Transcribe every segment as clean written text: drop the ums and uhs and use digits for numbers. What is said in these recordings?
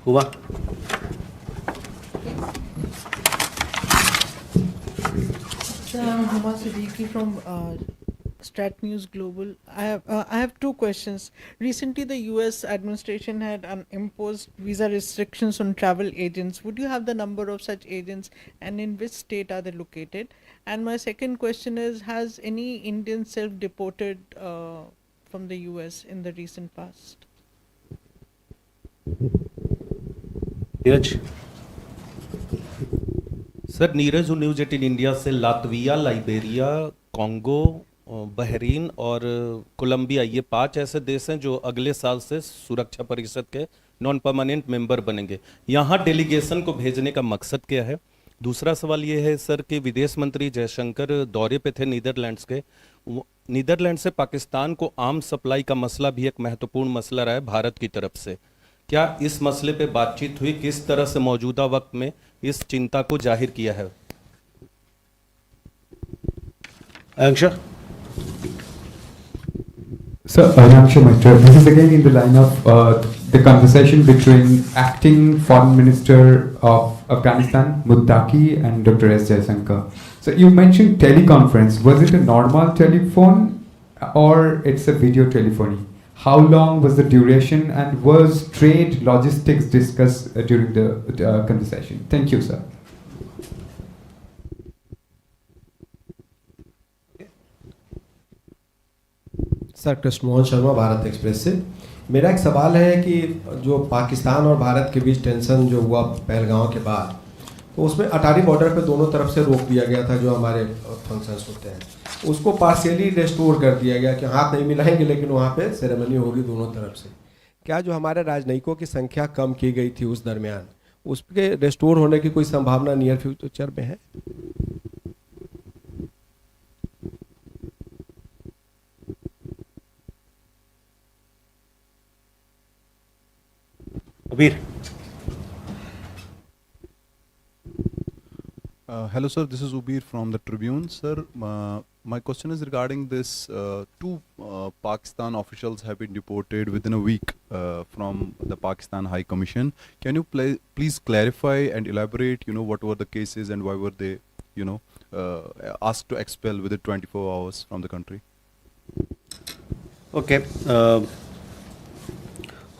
हुआ। Huma Siddiqui from Strat News Global. I have two questions. Recently, the U.S. administration had imposed visa restrictions on travel agents. Would you have the number of such agents, and in which state are they located? And my second question is: has any Indian self-deported from the U.S. in the recent past? Neeraj. Sir Neeraj हूँ news 18 India से। Latvia, Liberia, Congo, Bahrain और Colombia, ये 5 ऐसे देश हैं जो अगले साल से सुरक्षा परिषद के नॉन परमानेंट मेंबर बनेंगे। यहाँ डेलीगेशन को भेजने का मकसद क्या है? दूसरा सवाल ये है सर कि विदेश मंत्री जयशंकर दौरे पे थे नीदरलैंड्स के। नीदरलैंड से पाकिस्तान को आर्म्स सप्लाई का मसला भी एक महत्वपूर्ण मसला रहा है भारत की तरफ से। क्या इस मसले पे बातचीत हुई? किस तरह से मौजूदा वक्त में इस चिंता को जाहिर किया है? आकांक्षा। So, Ayanksha Mitra, this is again in the line of the conversation between acting Foreign Minister of Afghanistan, Muttaqi, and Dr. S. Jaishankar. So, you mentioned teleconference. Was it a normal telephone or it's a video telephony? How long was the duration, and was trade logistics discussed during the conversation? Thank you, sir. Sir Krishnamohan Sharma, Bharat express से। मेरा एक सवाल है कि जो पाकिस्तान और भारत के बीच tension जो हुआ पहलगांव के बाद, तो उसमें अटारी बॉर्डर पे दोनों तरफ से रोक दिया गया था जो हमारे फंक्शंस होते हैं, उसको पार्शियली रेस्टोर कर दिया गया कि हाथ नहीं मिलाएंगे लेकिन वहाँ पे सेरेमनी होगी दोनों तरफ से। क्या जो हमारे राजनयिकों की संख्या कम की गई थी उस दरमियान, उसके रेस्टोर होने की कोई संभावना नियर फ्यूचर में है? अबीर। Hello sir, this is Ubir from the Tribune. Sir, my question is regarding this. Two Pakistan officials have been deported within a week from the Pakistan High Commission. Can you please clarify and elaborate, what were the cases and why were they, asked to expel within 24 hours from the country? Okay.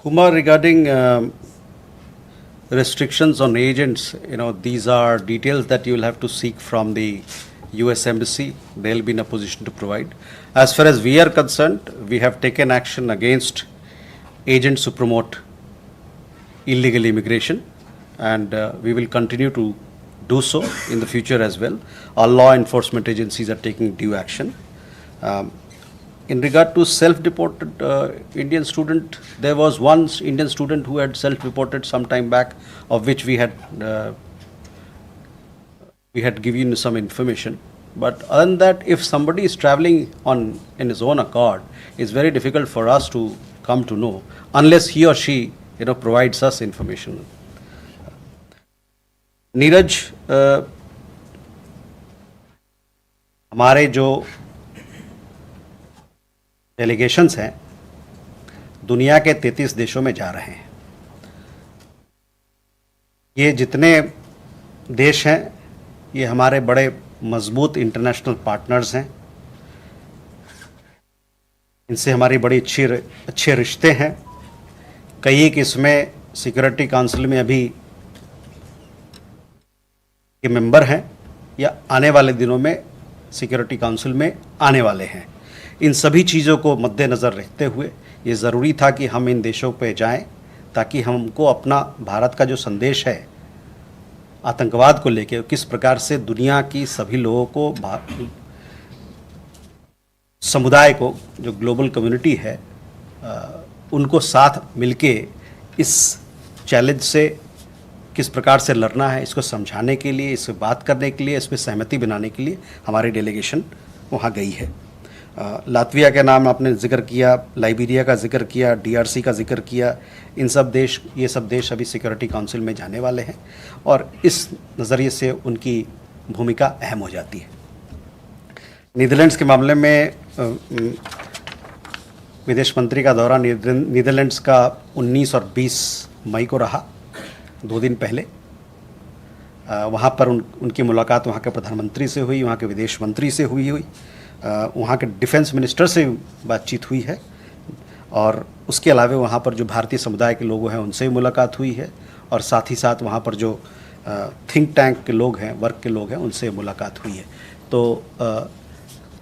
Huma, regarding restrictions on agents, these are details that you will have to seek from the US Embassy. They will be in a position to provide. As far as we are concerned, we have taken action against agents who promote illegal immigration, and we will continue to do so in the future as well. Our law enforcement agencies are taking due action. In regard to self-deported Indian student, there was one Indian student who had self-reported some time back, of which we had given you some information. But other than that, if somebody is traveling in his own accord, it's very difficult for us to come to know unless he or she provides us information. Neeraj, हमारे जो delegations हैं दुनिया के 33 देशों में जा रहे हैं। ये जितने देश हैं ये हमारे बड़े मजबूत इंटरनेशनल पार्टनर्स हैं, इनसे हमारी बड़ी अच्छे रिश्ते हैं। कई एक इसमें सिक्योरिटी काउंसिल में अभी के मेंबर हैं या आने वाले दिनों में सिक्योरिटी काउंसिल में आने वाले हैं। इन सभी चीज़ों को मद्देनज़र रखते हुए ये ज़रूरी था कि हम इन देशों पे जाएं ताकि हमको अपना भारत का जो संदेश है आतंकवाद को लेकर, किस प्रकार से दुनिया की सभी लोगों को, समुदाय को, जो ग्लोबल कम्युनिटी है, उनको साथ मिलके इस चैलेंज से किस प्रकार से लड़ना है, इसको समझाने के लिए, इससे बात करने के लिए, इस पर सहमति बनाने के लिए हमारी डेलीगेशन वहाँ गई है। लातविया के नाम आपने जिक्र किया, लाइबेरिया का जिक्र किया, DRC का जिक्र किया। ये सब देश अभी सिक्योरिटी काउंसिल में जाने वाले हैं और इस नज़रिए से उनकी भूमिका अहम हो जाती है। नीदरलैंड्स के मामले में विदेश मंत्री का दौरा नीदरलैंड्स का 19 और 20 मई को रहा। 2 दिन पहले वहाँ पर उनकी मुलाकात वहाँ के प्रधानमंत्री से हुई, वहाँ के विदेश मंत्री से हुई वहाँ के डिफेंस मिनिस्टर से बातचीत हुई है, और उसके अलावा वहाँ पर जो भारतीय समुदाय के लोग हैं उनसे भी मुलाकात हुई है, और साथ ही साथ वहाँ पर जो थिंक टैंक के लोग हैं, वर्क के लोग हैं, उनसे मुलाकात हुई है। तो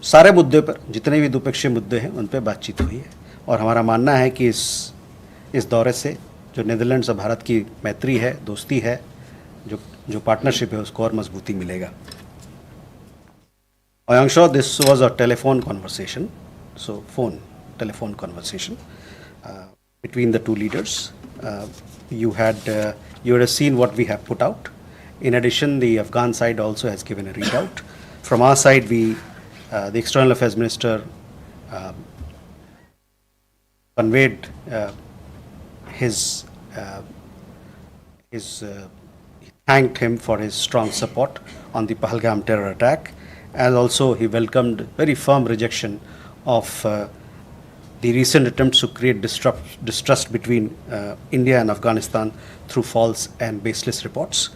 सारे मुद्दे पर, जितने भी द्विपक्षीय मुद्दे हैं उन पर बातचीत हुई है, और हमारा मानना है कि इस दौरे से जो नीदरलैंड्स और भारत की मैत्री है, दोस्ती है, जो पार्टनरशिप है, उसको और मजबूती मिलेगा। I am sure this was a telephone conversation, so telephone conversation between the two leaders. You would have seen what we have put out. In addition, the Afghan side also has given a readout. From our side, the External Affairs Minister conveyed he thanked him for his strong support on the Pahalgam terror attack, and also he welcomed very firm rejection of the recent attempts to create distrust between India and Afghanistan through false and baseless reports.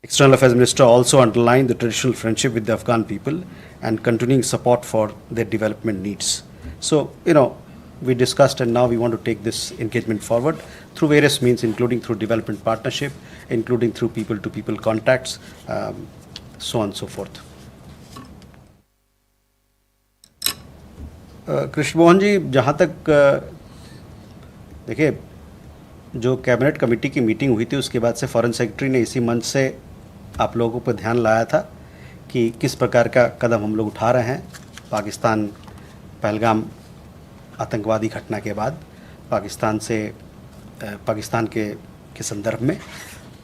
External Affairs Minister also underlined the traditional friendship with the Afghan people and continuing support for their development needs. So, we discussed, and now we want to take this engagement forward through various means, including through development partnership, including through people-to-people contacts, so on and so forth. Krishna Mohan ji, जहाँ तक देखिए, जो cabinet committee की meeting हुई थी उसके बाद से फॉरेन सेक्रेटरी ने इसी मंच से आप लोगों पर ध्यान लाया था कि किस प्रकार का कदम हम लोग उठा रहे हैं पाकिस्तान पहलगाम आतंकवादी घटना के बाद पाकिस्तान के संदर्भ में।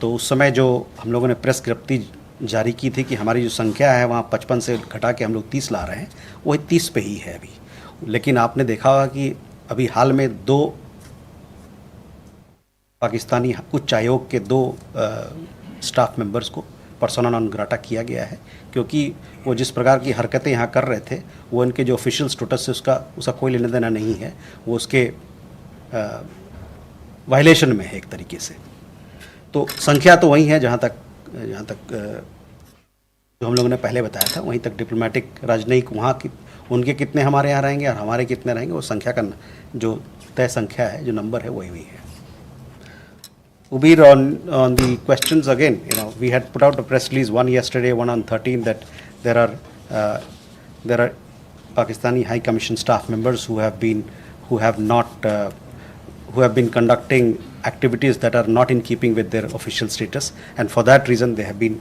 तो उस समय जो हम लोगों ने प्रेस विज्ञप्ति जारी की थी कि हमारी जो संख्या है वहाँ 55 से घटा के हम लोग 30 ला रहे हैं, वो 30 पे ही है अभी। लेकिन आपने देखा होगा कि अभी हाल में 2 पाकिस्तानी उच्च आयोग के 2 स्टाफ मेंबर्स को पर्सोना नॉन ग्राटा किया गया है, क्योंकि वो जिस प्रकार की हरकतें यहाँ कर रहे थे वो इनके जो ऑफिशियल स्टेटस से उसका कोई लेना देना नहीं है, वो उसके वायलेशन में है एक तरीके से। तो संख्या तो वही है जहाँ तक जो हम लोगों ने पहले बताया था, वहीं तक डिप्लोमेटिक राजनयिक वहाँ की उनके कितने हमारे यहाँ रहेंगे और हमारे कितने रहेंगे, वो संख्या का जो तय संख्या है, जो नंबर है, वही है। Ubir, on the questions again, we had put out a press release, one yesterday, one on 13, that there are Pakistani High Commission staff members who have been conducting activities that are not in keeping with their official status, and for that reason they have been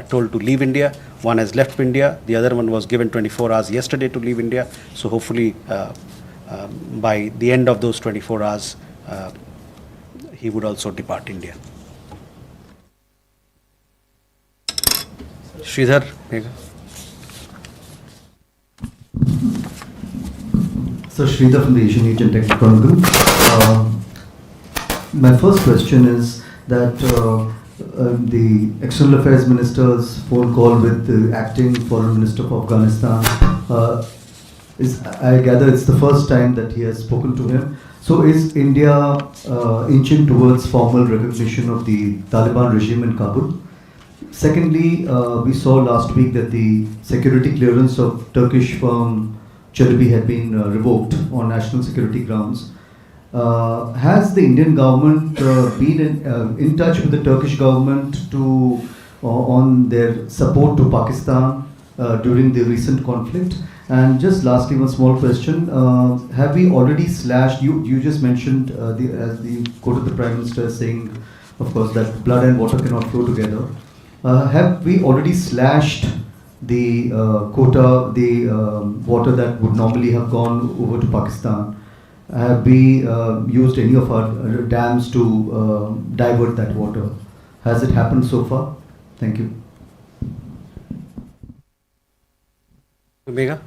told to leave India. One has left India, the other one was given 24 hours yesterday to leave India. So hopefully by the end of those 24 hours, he would also depart India. Sridhar, MEA. So Sridhar from the Asian Age and Technical Group. My first question is that the External Affairs Minister's phone call with the acting Foreign Minister of Afghanistan I gather it's the first time that he has spoken to him. So is India inching towards formal recognition of the Taliban regime in Kabul? Secondly, we saw last week that the security clearance of Turkish firm Çelebi had been revoked on national security grounds. Has the Indian government been in touch with the Turkish government on their support to Pakistan during the recent conflict? And just lastly, one small question: have we already slashed? You just mentioned as the quote of the Prime Minister saying, of course, that blood and water cannot flow together. Have we already slashed the quota, the water that would normally have gone over to Pakistan? Have we used any of our dams to divert that water? Has it happened so far? Thank you. MEA.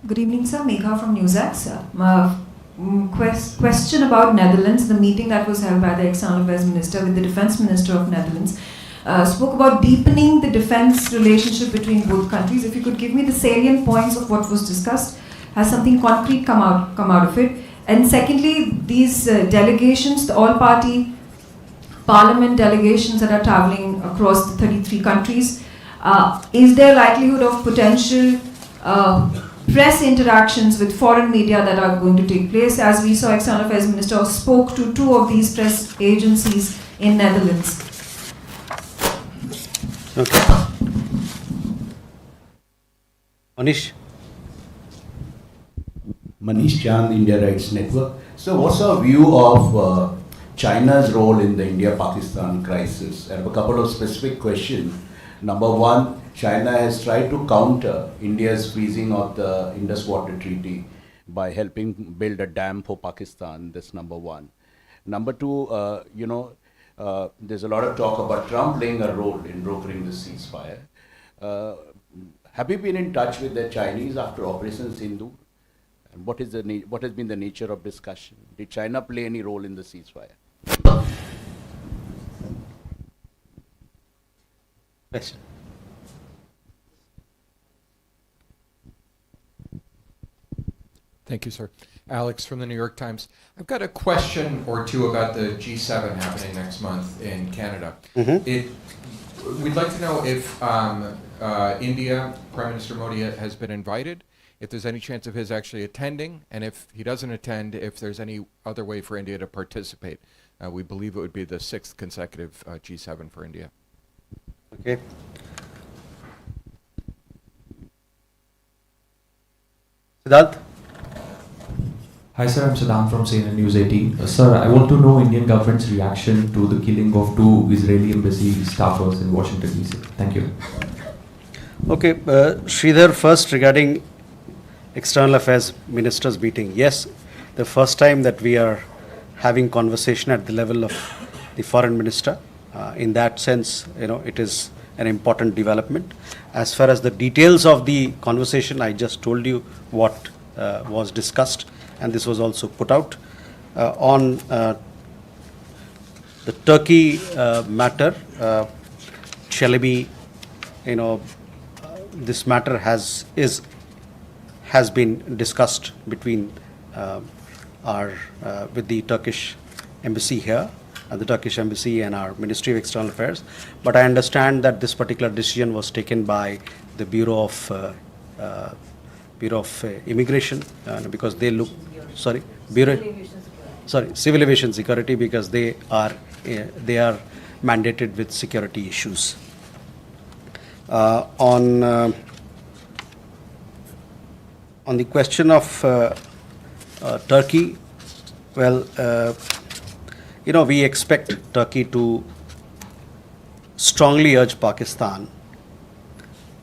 Good evening, sir. Megha from NewsX. Question about Netherlands. The meeting that was held by the External Affairs Minister with the Defence Minister of Netherlands spoke about deepening the defence relationship between both countries. If you could give me the salient points of what was discussed, has something concrete come out of it? And secondly, these delegations, the all-party parliament delegations that are traveling across the 33 countries, is there likelihood of potential press interactions with foreign media that are going to take place? As we saw, External Affairs Minister spoke to 2 of these press agencies in Netherlands. Okay. Manish? Manish Chand, India Rights Network. So what's our view of China's role in the India-Pakistan crisis? I have a couple of specific questions. Number one, China has tried to counter India's freezing of the Indus Water Treaty by helping build a dam for Pakistan. That's number one. Number two, there's a lot of talk about Trump playing a role in brokering the ceasefire. Have you been in touch with the Chinese after Operation Sindoor? And what has been the nature of discussion? Did China play any role in the ceasefire? Question. Thank you, sir. Alex from the New York Times. I've got a question or two about the G7 happening next month in Canada. We'd like to know if India, Prime Minister Modi has been invited, if there's any chance of his actually attending, and if he doesn't attend, if there's any other way for India to participate. We believe it would be the 6th consecutive G7 for India. Okay. Siddharth? Hi sir, I'm Saddam from CNN-News-18. Sir, I want to know Indian government's reaction to the killing of 2 Israeli embassy staffers in Washington DC. Thank you. Okay, Sridhar, first regarding External Affairs Ministers meeting. Yes, the first time that we are having conversation at the level of the Foreign Minister. In that sense, it is an important development. As far as the details of the conversation, I just told you what was discussed, and this was also put out. On the Turkey matter, Chelemi, this matter has been discussed between with the Turkish embassy here, the Turkish embassy and our Ministry of External Affairs. But I understand that this particular decision was taken by the Bureau of Immigration because they look, Civil Aviation Security, because they are mandated with security issues. On the question of Turkey, well, we expect Turkey to strongly urge Pakistan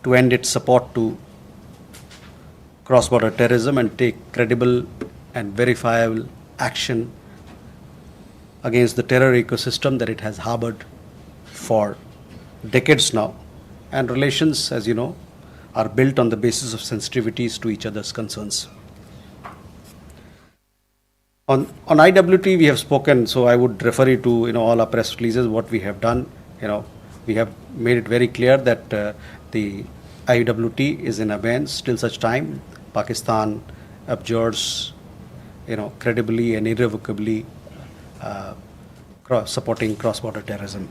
to end its support to cross-border terrorism and take credible and verifiable action against the terror ecosystem that it has harbored for decades now. And relations, as you know, are built on the basis of sensitivities to each other's concerns. On IWT, we have spoken, so I would refer you to all our press releases, what we have done. We have made it very clear that the IWT is in abeyance till such time Pakistan abjures, credibly and irrevocably supporting cross-border terrorism.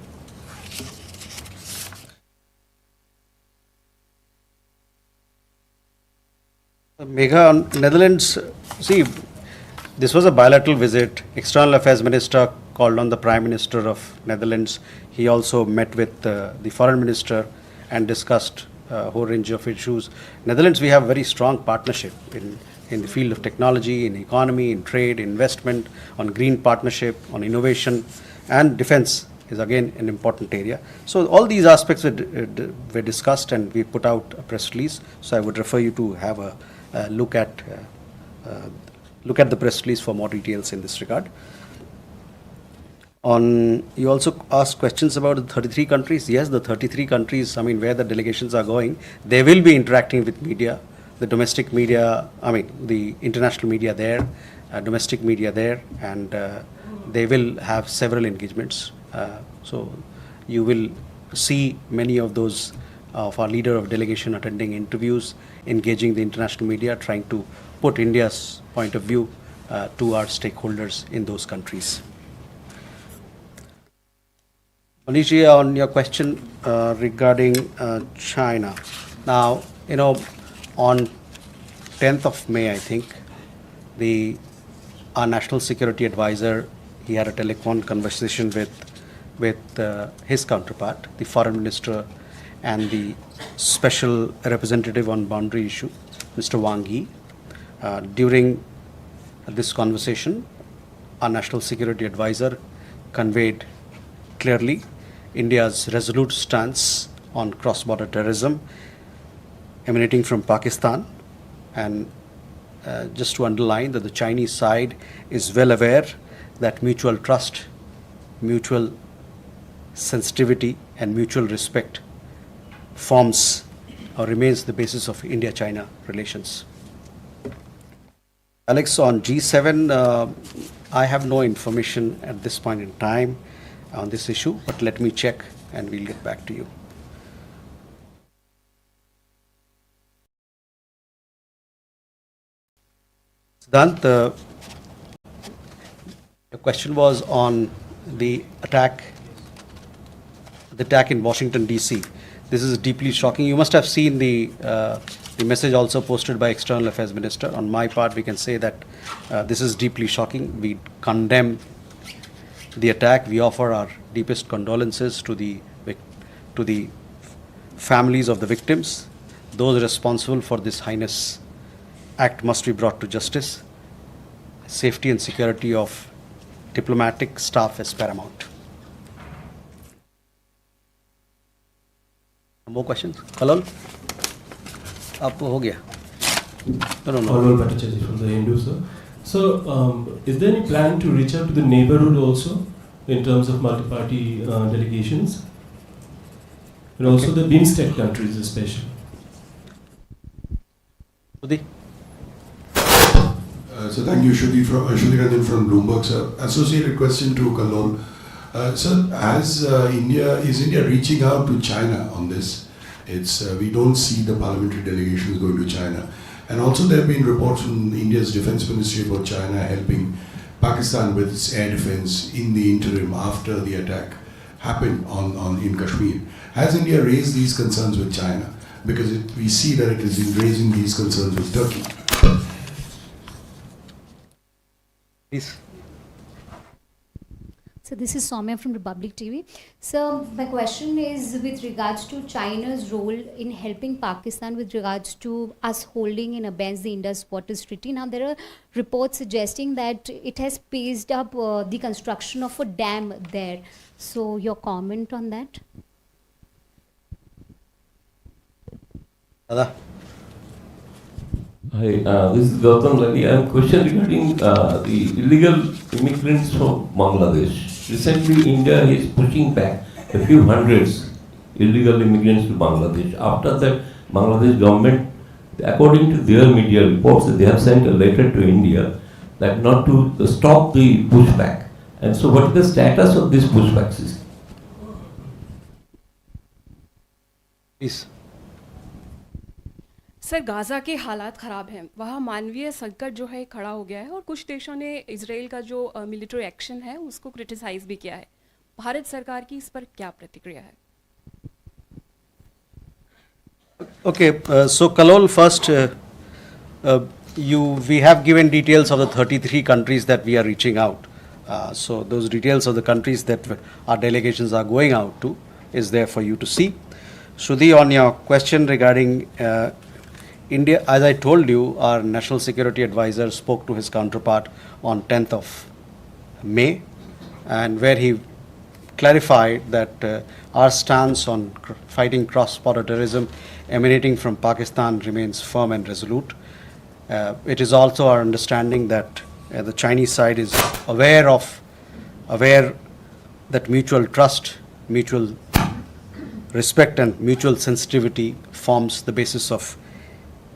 Megha, on Netherlands, see, this was a bilateral visit. External Affairs Minister called on the Prime Minister of Netherlands. He also met with the Foreign Minister and discussed a whole range of issues. Netherlands, we have a very strong partnership in the field of technology, in economy, in trade, investment, on green partnership, on innovation, and defense is again an important area. So all these aspects were discussed, and we put out a press release. So I would refer you to have a look at the press release for more details in this regard. You also asked questions about the 33 countries. Yes, the 33 countries, where the delegations are going, they will be interacting with media, the domestic media, the international media there, domestic media there, and they will have several engagements. So you will see many of those of our leader of delegation attending interviews, engaging the international media, trying to put India's point of view to our stakeholders in those countries. Manishi, on your question regarding China. Now, on 10th of May, I think, our National Security Advisor, he had a telephone conversation with his counterpart, the Foreign Minister and the Special Representative on Boundary Issue, Mr. Wang Yi. During this conversation, our National Security Advisor conveyed clearly India's resolute stance on cross-border terrorism emanating from Pakistan, and just to underline that the Chinese side is well aware that mutual trust, mutual sensitivity and mutual respect forms or remains the basis of India-China relations. Alex, on G7, I have no information at this point in time on this issue, but let me check and we'll get back to you. Siddhant, the question was on the attack in Washington, D.C. This is deeply shocking. You must have seen the message also posted by External Affairs Minister. On my part, we can say that this is deeply shocking. We condemn the attack. We offer our deepest condolences to the families of the victims. Those responsible for this heinous act must be brought to justice. Safety and security of diplomatic staff is paramount. More questions? Kalal? Up ho gaya. No. Kalal Bhattacharya from the Hindu, sir. So, is there any plan to reach out to the neighborhood also in terms of multi-party delegations? And also the BIMSTEC countries especially? Sudhi? So thank you, Shruti Randhir from Bloomberg, sir. Associated question to Kalol. Sir, is India reaching out to China on this? We don't see the parliamentary delegations going to China. And also there have been reports from India's Defence Ministry about China helping Pakistan with its air defence in the interim after the attack happened in Kashmir. Has India raised these concerns with China? Because we see that it is raising these concerns with Turkey. Please. So this is Soumya from Republic TV. So my question is with regards to China's role in helping Pakistan with regards to us holding in abeyance the Indus Waters Treaty. Now there are reports suggesting that it has paced up the construction of a dam there. So your comment on that? Dada. Hi, this is Gautam Lali. I have a question regarding the illegal immigrants from Bangladesh. Recently, India is pushing back a few hundreds illegal immigrants to Bangladesh. After that, Bangladesh government, according to their media reports, they have sent a letter to India that not to stop the pushback. And so, what is the status of this pushback system? Please. Sir Gaza के हालात ख़राब हैं, वहाँ मानवीय संकट जो है खड़ा हो गया है और कुछ देशों ने इजराइल का जो मिलिट्री एक्शन है उसको क्रिटिसाइज भी किया है. भारत सरकार की इस पर क्या प्रतिक्रिया है? Okay, so Kalol, first, we have given details of the 33 countries that we are reaching out. So those details of the countries that our delegations are going out to is there for you to see. Shruti, on your question regarding India, as I told you, our National Security Advisor spoke to his counterpart on 10th of May, and where he clarified that our stance on fighting cross-border terrorism emanating from Pakistan remains firm and resolute. It is also our understanding that the Chinese side is aware that mutual trust, mutual respect and mutual sensitivity forms the basis of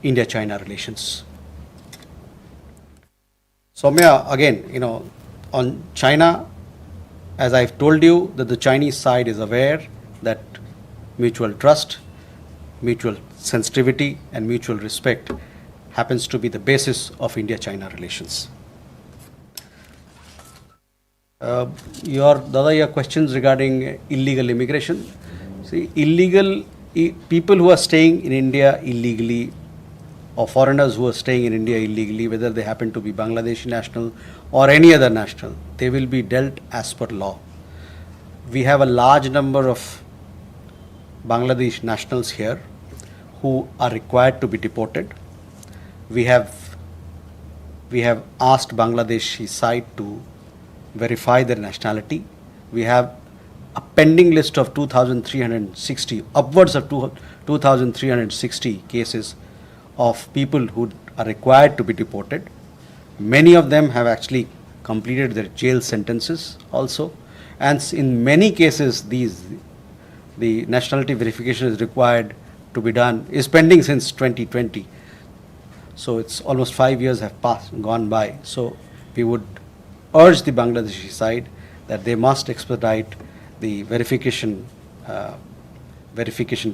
India-China relations. Soumya, again, on China, as I've told you, that the Chinese side is aware that mutual trust, mutual sensitivity and mutual respect happens to be the basis of India-China relations. Your questions regarding illegal immigration. See, people who are staying in India illegally, or foreigners who are staying in India illegally, whether they happen to be Bangladeshi national or any other national, they will be dealt as per law. We have a large number of Bangladesh nationals here who are required to be deported. We have asked Bangladeshi side to verify their nationality. We have a pending list of 2,360, upwards of 2,360 cases of people who are required to be deported. Many of them have actually completed their jail sentences also, and in many cases the nationality verification is required to be done, is pending since 2020. So it's almost 5 years have gone by. So we would urge the Bangladeshi side that they must expedite the verification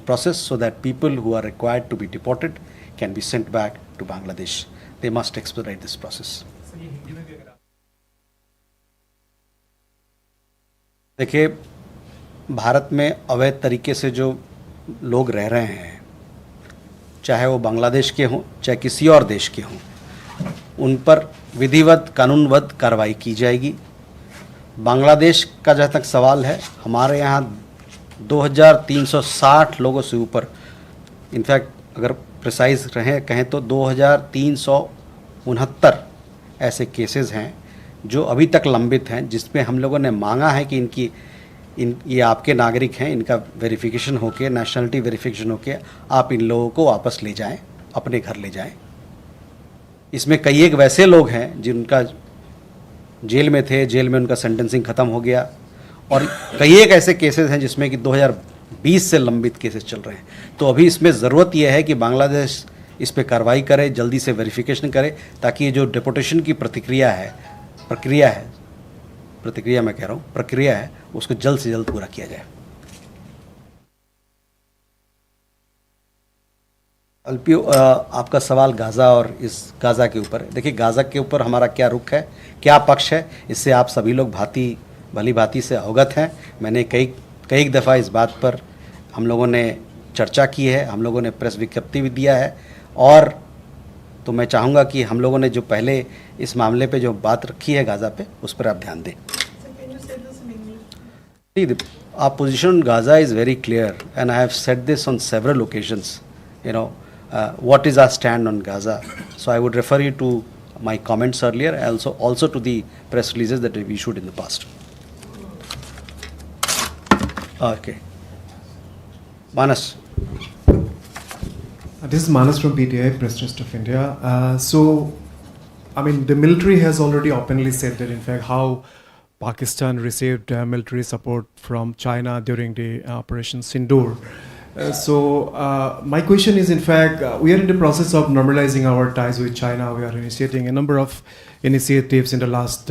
process so that people who are required to be deported can be sent back to Bangladesh. They must expedite this process. देखिए, भारत में अवैध तरीके से जो लोग रह रहे हैं, चाहे वो बांग्लादेश के हों चाहे किसी और देश के हों, उन पर विधिवत कानूनबद्ध कार्रवाई की जाएगी। बांग्लादेश का जहाँ तक सवाल है, हमारे यहाँ 2360 लोगों से ऊपर, इनफैक्ट अगर प्रिसाइज कहें तो 2369 ऐसे केसेस हैं जो अभी तक लंबित हैं, जिसमें हम लोगों ने मांगा है कि ये आपके नागरिक हैं, इनका वेरिफिकेशन होके, नेशनलिटी वेरिफिकेशन होके आप इन लोगों को वापस ले जाएं, अपने घर ले जाएं। इसमें कई एक वैसे लोग हैं जिनका जेल में थे, जेल में उनका सेंटेंसिंग ख़त्म हो गया, और कई एक ऐसे केसेस हैं जिसमें कि 2020 से लंबित केसेस चल रहे हैं। तो अभी इसमें ज़रूरत यह है कि बांग्लादेश इस पर कार्रवाई करे, जल्दी से वेरिफिकेशन करे, ताकि ये जो डिपोर्टेशन की प्रक्रिया है उसको जल्द से जल्द पूरा किया जाए। अल्पियो, आपका सवाल गाज़ा और इस गाज़ा के ऊपर है। देखिए, गाज़ा के ऊपर हमारा क्या रुख है, क्या पक्ष है, इससे आप सभी लोग भली भांति से अवगत हैं। मैंने कई दफ़ा इस बात पर हम लोगों ने चर्चा की है, हम लोगों ने प्रेस विज्ञप्ति भी दिया है, और तो मैं चाहूँगा कि हम लोगों ने जो पहले इस मामले पे जो बात रखी है गाज़ा पे, उस पर आप ध्यान दें। Our position on Gaza is very clear, and I have said this on several occasions. What is our stand on Gaza? So I would refer you to my comments earlier, and also to the press releases that we issued in the past. Okay. Manas. This is Manas from PTI, Press Trust of India. The military has already openly said that, in fact, how Pakistan received military support from China during the Operation Sindoor. My question is, in fact, we are in the process of normalizing our ties with China. We are initiating a number of initiatives in the last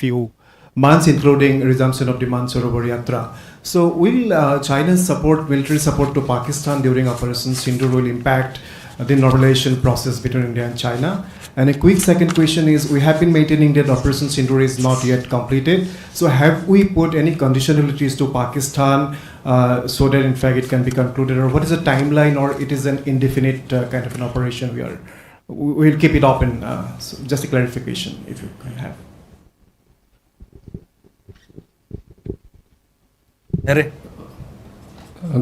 few months, including resumption of the Mansarovar Yatra. So will China's military support to Pakistan during Operation Sindoor will impact the normalization process between India and China? And a quick second question is, we have been maintaining that Operation Sindoor is not yet completed. So have we put any conditionalities to Pakistan so that in fact it can be concluded, or what is the timeline, or it is an indefinite kind of an operation? We'll keep it open. So just a clarification if you can have.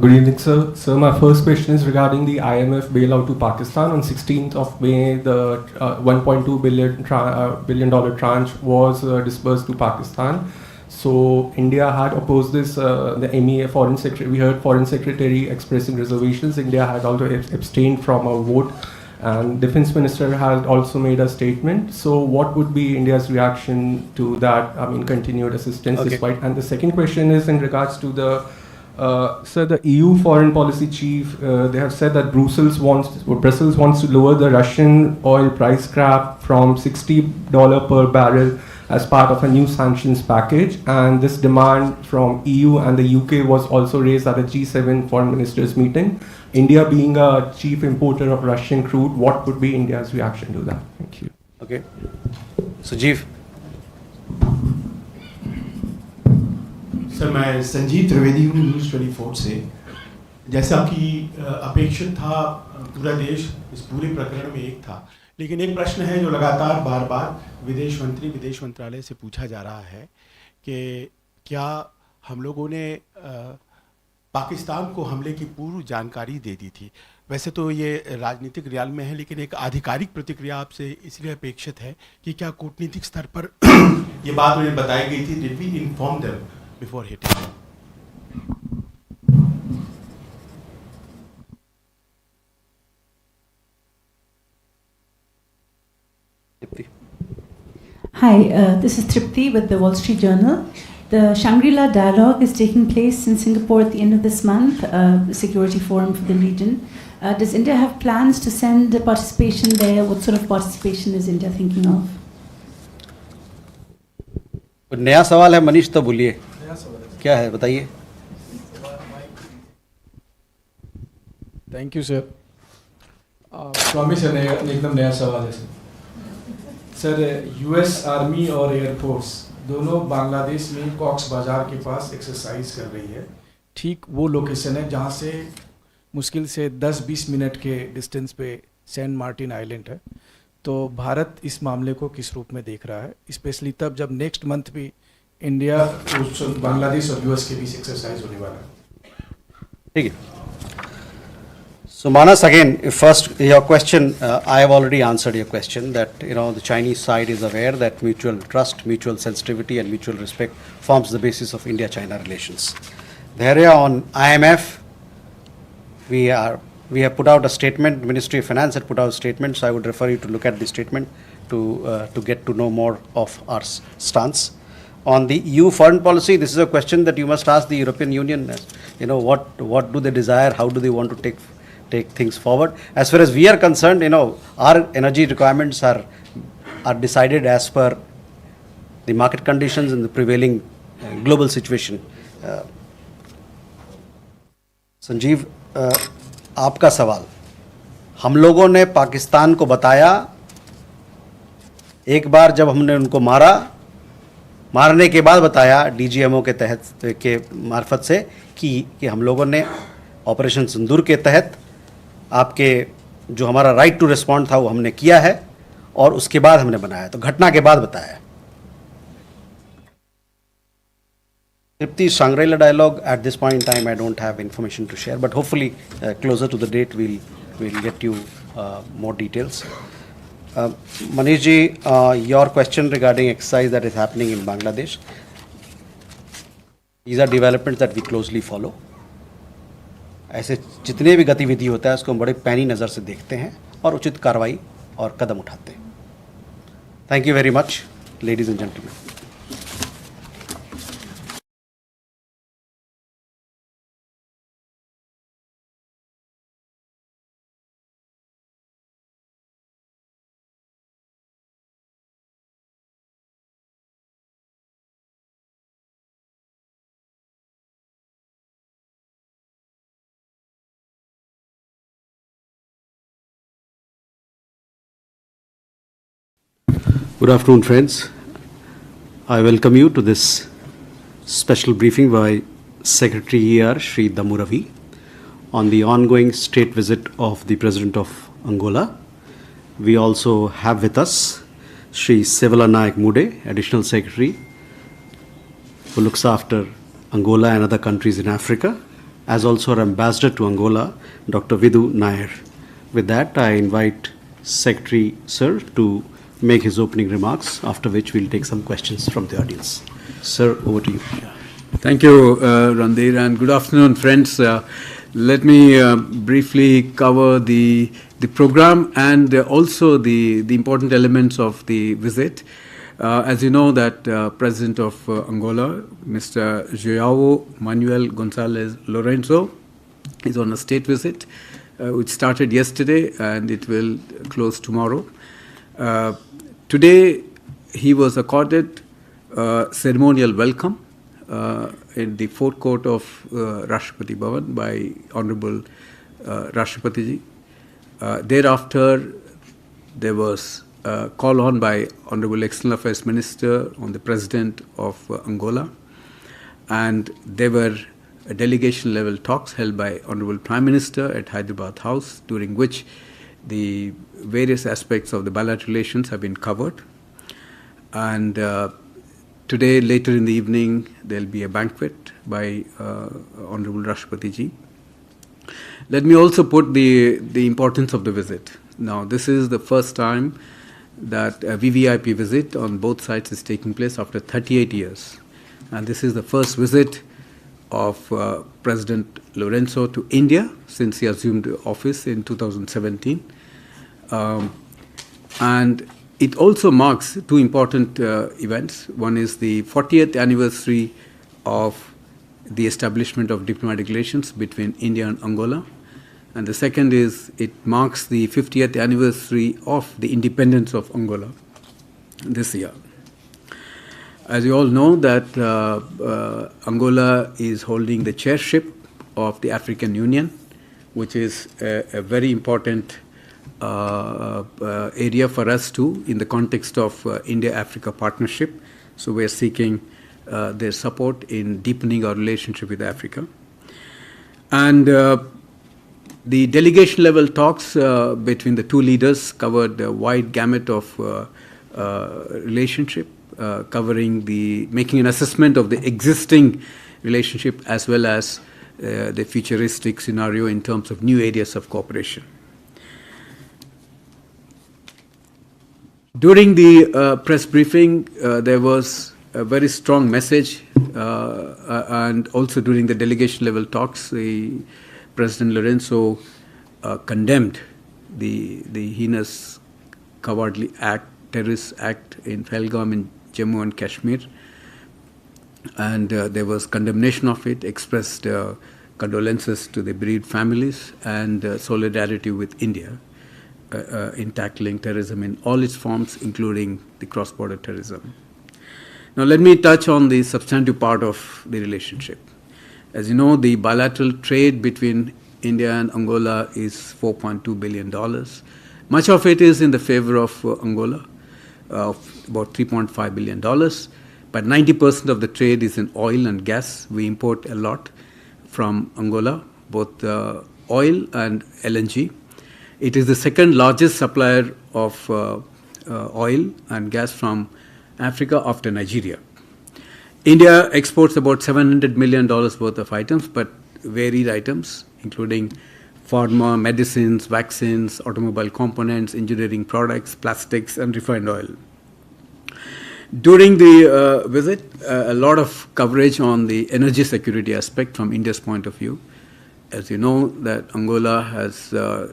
Good evening, sir. So my first question is regarding the IMF bailout to Pakistan. On 16th of May, the $1.2 billion tranche was disbursed to Pakistan. So India had opposed this. The MEA Foreign Secretary, we heard Foreign Secretary expressing reservations. India had also abstained from a vote, and Defense Minister has also made a statement. So what would be India's reaction to that? Continued assistance despite. And the second question is in regards to the the EU foreign policy chief, they have said that Brussels wants to lower the Russian oil price cap from $60 per barrel as part of a new sanctions package, and this demand from EU and the UK was also raised at the G7 foreign ministers meeting. India being a chief importer of Russian crude, what would be India's reaction to that? Thank you. Okay. Sajeev. Sir मैं संजीव त्रिवेदी हूँ news 24 से। जैसे आपकी अपेक्षित था पूरा देश इस पूरे प्रकरण में एक था, लेकिन एक प्रश्न है जो लगातार बार बार विदेश मंत्रालय से पूछा जा रहा है कि क्या हम लोगों ने पाकिस्तान को हमले की पूर्व जानकारी दे दी थी। वैसे तो ये राजनीतिक रियाल में है, लेकिन एक आधिकारिक प्रतिक्रिया आपसे इसलिए अपेक्षित है कि क्या कूटनीतिक स्तर पर ये बात उन्हें बताई गई थी, did we inform them before hitting? Hi, this is Tripti with the Wall Street Journal. The Shangri-La Dialogue is taking place in Singapore at the end of this month, the Security Forum for the region. Does India have plans to send participation there? What sort of participation is India thinking of? नया सवाल है मनीष, तो बोलिए क्या है, बताइए। Thank you sir. Promise है एकदम नया सवाल है सर। सर यूएस आर्मी और एयरफोर्स दोनों बांग्लादेश में कॉक्स बाजार के पास एक्सरसाइज कर रही है। ठीक वो लोकेशन है जहाँ से मुश्किल से 10-20 मिनट के डिस्टेंस पे सेंट मार्टिन आइलैंड है। तो भारत इस मामले को किस रूप में देख रहा है, स्पेशली तब जब नेक्स्ट मंथ भी इंडिया बांग्लादेश और यूएस के बीच एक्सरसाइज होने वाला है। ठीक है। So Manas, again, first your question, I have already answered your question that the Chinese side is aware that mutual trust, mutual sensitivity and mutual respect forms the basis of India-China relations. The area on IMF, we have put out a statement, Ministry of Finance had put out a statement, so I would refer you to look at the statement to get to know more of our stance. On the EU foreign policy, this is a question that you must ask the European Union. What do they desire, how do they want to take things forward. As far as we are concerned, our energy requirements are decided as per the market conditions and the prevailing global situation. Sanjeev, आपका सवाल, हम लोगों ने पाकिस्तान को बताया एक बार जब हमने उनको मारने के बाद बताया डीजीएमओ के तहत के मार्फत से कि हम लोगों ने ऑपरेशन सिंदूर के तहत आपके जो हमारा राइट टू रिस्पॉन्ड था वो हमने किया है और उसके बाद हमने बनाया, तो घटना के बाद बताया। Tripti, Shangri-La Dialogue, at this point in time I don't have information to share, but hopefully closer to the date we'll get you more details. Manish ji, your question regarding exercise that is happening in Bangladesh, these are developments that we closely follow. ऐसे जितने भी गतिविधि होता है उसको हम बड़े पैनी नज़र से देखते हैं और उचित कार्रवाई और कदम उठाते हैं। Thank you very much, ladies and gentleman. Good afternoon, friends. I welcome you to this special briefing by Secretary ER Shri Damu Ravi on the ongoing state visit of the President of Angola. We also have with us Shri Sevala Naik Mude, Additional Secretary, who looks after Angola and other countries in Africa, as also our Ambassador to Angola, Dr. Vidu Nair. With that, I invite Secretary Sir to make his opening remarks, after which we'll take some questions from the audience. Sir, over to you. Thank you, Randhir, and good afternoon, friends. Let me briefly cover the program and also the important elements of the visit. As you know, that President of Angola, Mr. João Manuel Gonçalves Lourenço, is on a state visit, which started yesterday and it will close tomorrow. Today, he was accorded ceremonial welcome in the forecourt of Rashtrapati Bhavan by Honorable Rashtrapati Ji. Thereafter, there was a call on by Honorable External Affairs Minister on the President of Angola. and there were delegation level talks held by Honorable Prime Minister at Hyderabad House, during which the various aspects of the bilateral relations have been covered. And today, later in the evening, there will be a banquet by Honorable Rashtrapati Ji. Let me also put the importance of the visit. Now, this is the first time that a VVIP visit on both sides is taking place after 38 years. And this is the first visit of President Lorenzo to India since he assumed office in 2017. And it also marks two important events. One is the 40th anniversary of the establishment of diplomatic relations between India and Angola. And the second is it marks the 50th anniversary of the independence of Angola this year. As you all know that Angola is holding the chairship of the African Union, which is a very important area for us too in the context of India-Africa partnership. So we are seeking their support in deepening our relationship with Africa. And the delegation level talks between the two leaders covered a wide gamut of relationship, covering making an assessment of the existing relationship as well as the futuristic scenario in terms of new areas of cooperation. During the press briefing, there was a very strong message, and also during the delegation level talks, President Lorenzo condemned the heinous, cowardly terrorist act in Pahalgam in Jammu and Kashmir, and there was condemnation of it, expressed condolences to the bereaved families and solidarity with India in tackling terrorism in all its forms, including the cross-border terrorism. Now let me touch on the substantive part of the relationship. As you know, the bilateral trade between India and Angola is $4.2 billion. Much of it is in the favor of Angola, of about $3.5 billion. But 90% of the trade is in oil and gas. We import a lot from Angola, both oil and LNG. It is the second largest supplier of oil and gas from Africa after Nigeria. India exports about $700 million worth of items, but varied items, including pharma, medicines, vaccines, automobile components, engineering products, plastics, and refined oil. During the visit, a lot of coverage on the energy security aspect from India's point of view. As you know, that Angola has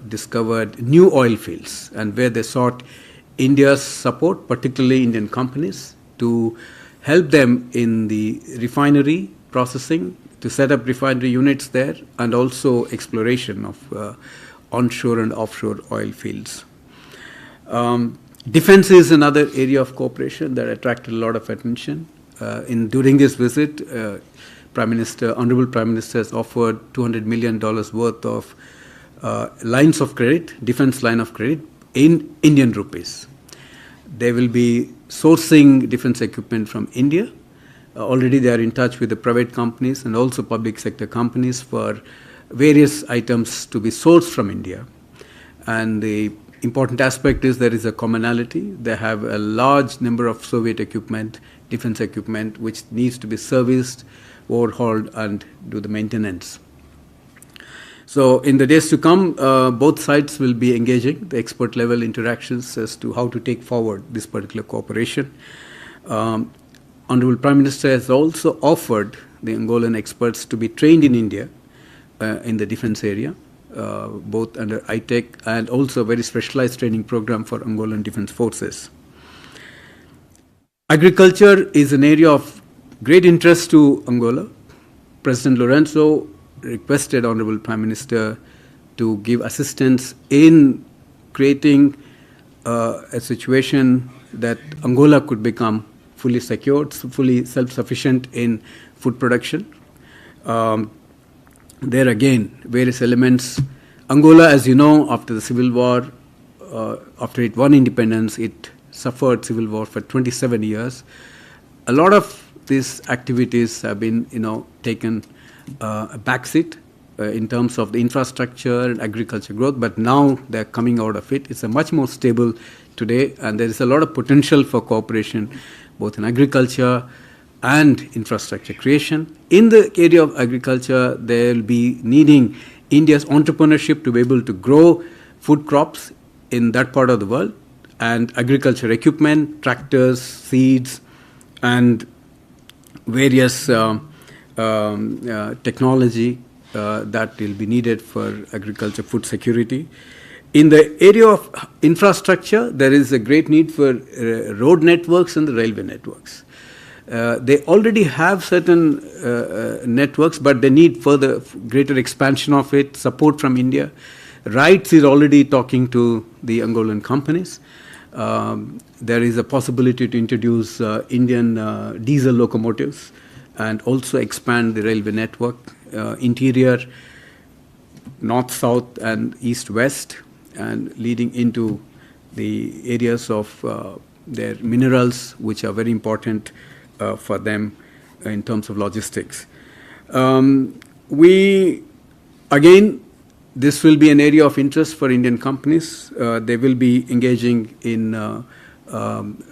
discovered new oil fields, and where they sought India's support, particularly Indian companies, to help them in the refinery processing, to set up refinery units there, and also exploration of onshore and offshore oil fields. Defense is another area of cooperation that attracted a lot of attention. During this visit, Honorable Prime Minister has offered $200 million worth of lines of credit, defense line of credit, in Indian rupees. They will be sourcing defense equipment from India. Already they are in touch with the private companies and also public sector companies for various items to be sourced from India. And the important aspect is there is a commonality. They have a large number of Soviet equipment, defense equipment, which needs to be serviced, overhauled, and do the maintenance. So in the days to come, both sides will be engaging the expert level interactions as to how to take forward this particular cooperation. Honorable Prime Minister has also offered the Angolan experts to be trained in India in the defense area, both under ITEC and also a very specialized training program for Angolan defense forces. Agriculture is an area of great interest to Angola. President Lorenzo requested Honorable Prime Minister to give assistance in creating a situation that Angola could become fully secured, fully self-sufficient in food production. There again, various elements. Angola, as you know, after the civil war, after it won independence, it suffered civil war for 27 years. A lot of these activities have been, taken a backseat in terms of the infrastructure and agriculture growth, but now they're coming out of it. It's a much more stable today, and there is a lot of potential for cooperation, both in agriculture and infrastructure creation. In the area of agriculture, they'll be needing India's entrepreneurship to be able to grow food crops in that part of the world, and agriculture equipment, tractors, seeds, and various technology that will be needed for agriculture food security. In the area of infrastructure, there is a great need for road networks and the railway networks. They already have certain networks, but they need further greater expansion of it, support from India. RITES is already talking to the Angolan companies. There is a possibility to introduce Indian diesel locomotives and also expand the railway network, interior, north-south and east-west, and leading into the areas of their minerals, which are very important for them in terms of logistics. This will be an area of interest for Indian companies. They will be engaging in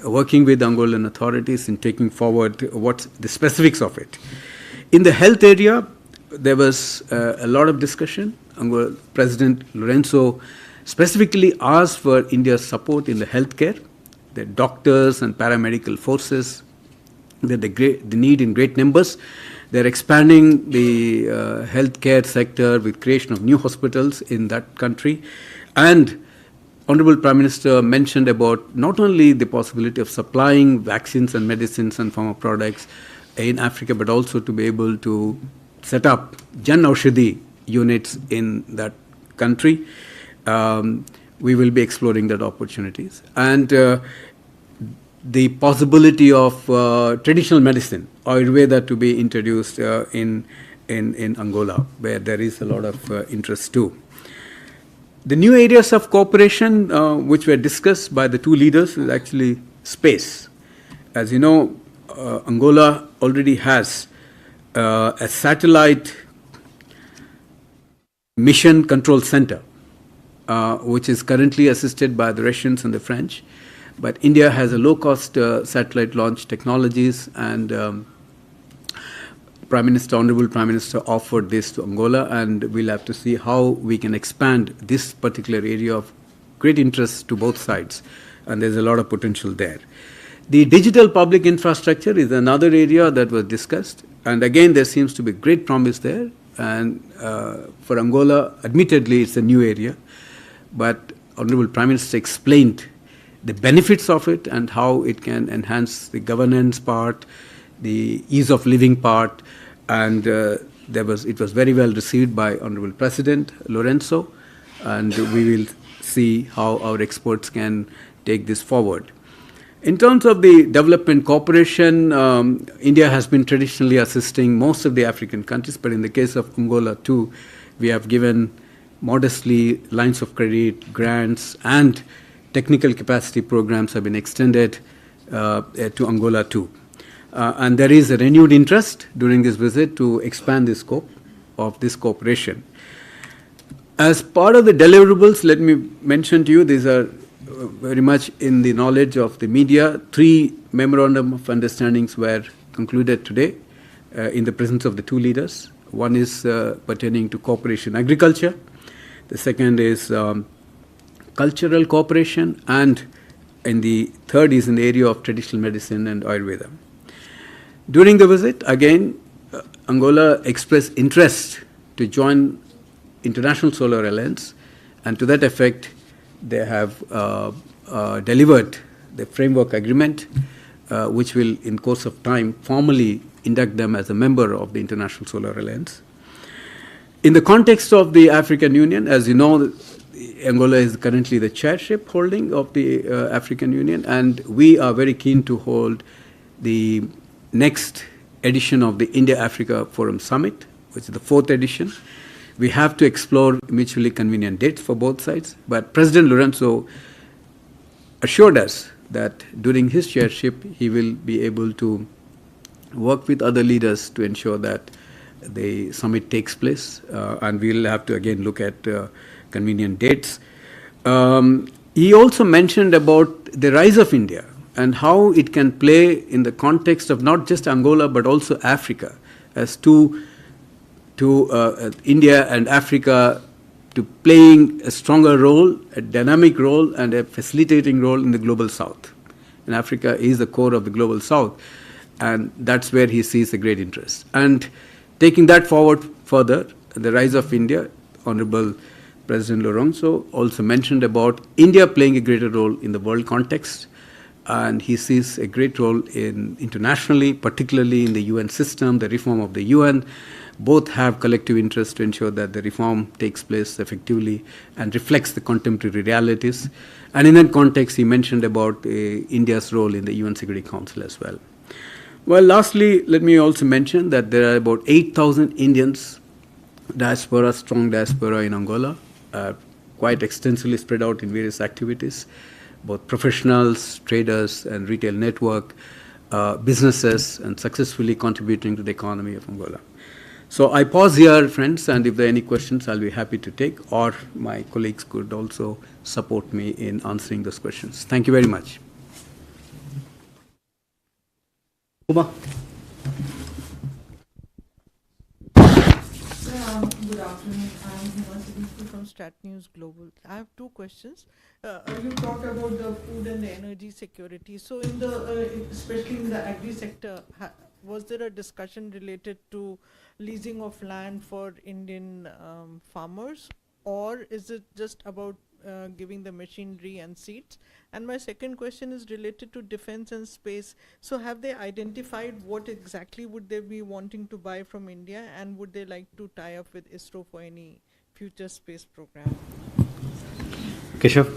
working with Angolan authorities in taking forward what's the specifics of it. In the health area, there was a lot of discussion. President Lorenzo specifically asked for India's support in the healthcare, the doctors and paramedical forces, that they need in great numbers. They're expanding the healthcare sector with creation of new hospitals in that country. And Honorable Prime Minister mentioned about not only the possibility of supplying vaccines and medicines and pharma products in Africa, but also to be able to set up Jan Aushadhi units in that country. We will be exploring that opportunities. And the possibility of traditional medicine, Ayurveda, to be introduced in Angola, where there is a lot of interest too. The new areas of cooperation which were discussed by the two leaders is actually space. As you know, Angola already has a satellite mission control center, which is currently assisted by the Russians and the French. But India has a low-cost satellite launch technologies, and Honorable Prime Minister offered this to Angola, and we'll have to see how we can expand this particular area of great interest to both sides, and there's a lot of potential there. The digital public infrastructure is another area that was discussed, and again there seems to be great promise there, and for Angola, admittedly it's a new area, but Honorable Prime Minister explained the benefits of it and how it can enhance the governance part, the ease of living part, and it was very well received by Honorable President Lorenzo, and we will see how our experts can take this forward. In terms of the development cooperation, India has been traditionally assisting most of the African countries, but in the case of Angola too, we have given modestly lines of credit, grants, and technical capacity programs have been extended to Angola too. And there is a renewed interest during this visit to expand the scope of this cooperation. As part of the deliverables, let me mention to you, these are very much in the knowledge of the media. 3 memorandum of understandings were concluded today in the presence of the two leaders. One is pertaining to cooperation agriculture. The second is cultural cooperation, and the third is in the area of traditional medicine and Ayurveda. During the visit, again, Angola expressed interest to join International Solar Alliance, and to that effect, they have delivered the framework agreement, which will, in course of time, formally induct them as a member of the International Solar Alliance. In the context of the African Union, as you know, Angola is currently the chairship holding of the African Union, and we are very keen to hold the next edition of the India-Africa Forum Summit, which is the 4th edition. We have to explore mutually convenient dates for both sides, but President Lorenzo assured us that during his chairship, he will be able to work with other leaders to ensure that the summit takes place, and we'll have to again look at convenient dates. He also mentioned about the rise of India and how it can play in the context of not just Angola but also Africa, as two India and Africa to playing a stronger role, a dynamic role, and a facilitating role in the global south. And Africa is the core of the global south, and that's where he sees a great interest. And taking that forward further, the rise of India, Honorable President Lorenzo also mentioned about India playing a greater role in the world context, and he sees a great role internationally, particularly in the UN system, the reform of the UN. Both have collective interest to ensure that the reform takes place effectively and reflects the contemporary realities. And in that context, he mentioned about India's role in the UN Security Council as well. Well, lastly, let me also mention that there are about 8,000 Indians, diaspora, strong diaspora in Angola, quite extensively spread out in various activities, both professionals, traders, and retail network, businesses, and successfully contributing to the economy of Angola. So I pause here, friends, and if there are any questions, I'll be happy to take, or my colleagues could also support me in answering those questions. Thank you very much. Uma. Good afternoon. I'm from Strat News Global. I have two questions. You talked about the food and the energy security. So, in the especially in the agri sector, was there a discussion related to leasing of land for Indian farmers, or is it just about giving the machinery and seeds? And my second question is related to defense and space. So have they identified what exactly would they be wanting to buy from India, and would they like to tie up with ISRO for any future space program? Keshav.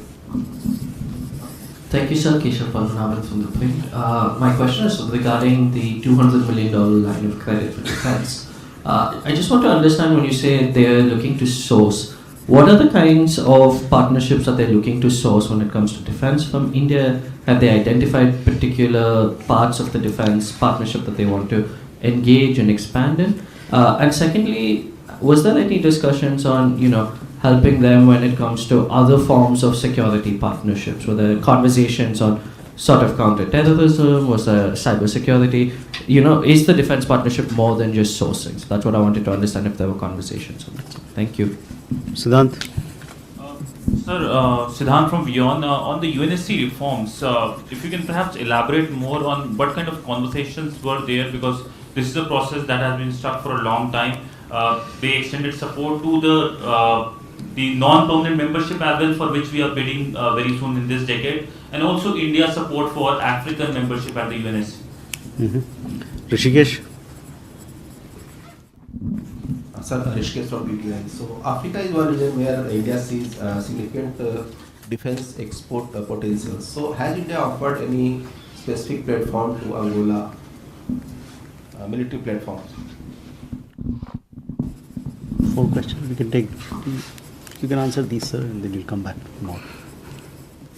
Thank you, sir. Keshav Padmanabhan from The Point. My question is regarding the $200 million line of credit for defense. I just want to understand, when you say they're looking to source, what are the kinds of partnerships that they're looking to source when it comes to defense from India? Have they identified particular parts of the defense partnership that they want to engage and expand in? And secondly, was there any discussions on, helping them when it comes to other forms of security partnerships? Were there conversations on sort of counter-terrorism? Was there cybersecurity? Is the defense partnership more than just sourcing? So that's what I wanted to understand, if there were conversations on that. Thank you. Siddhant. Sir, Siddhant from Vion. On the UNSC reforms, if you can perhaps elaborate more on what kind of conversations were there, because this is a process that has been stuck for a long time. They extended support to the non-permanent membership as well, for which we are bidding very soon in this decade, and also India's support for African membership at the UNSC. Rishikesh. Sir, Rishikesh from BTN. So Africa is one region where India sees significant defense export potential. So has India offered any specific platform to Angola, military platforms? 4 questions we can take. You can answer these, sir, and then we'll come back more.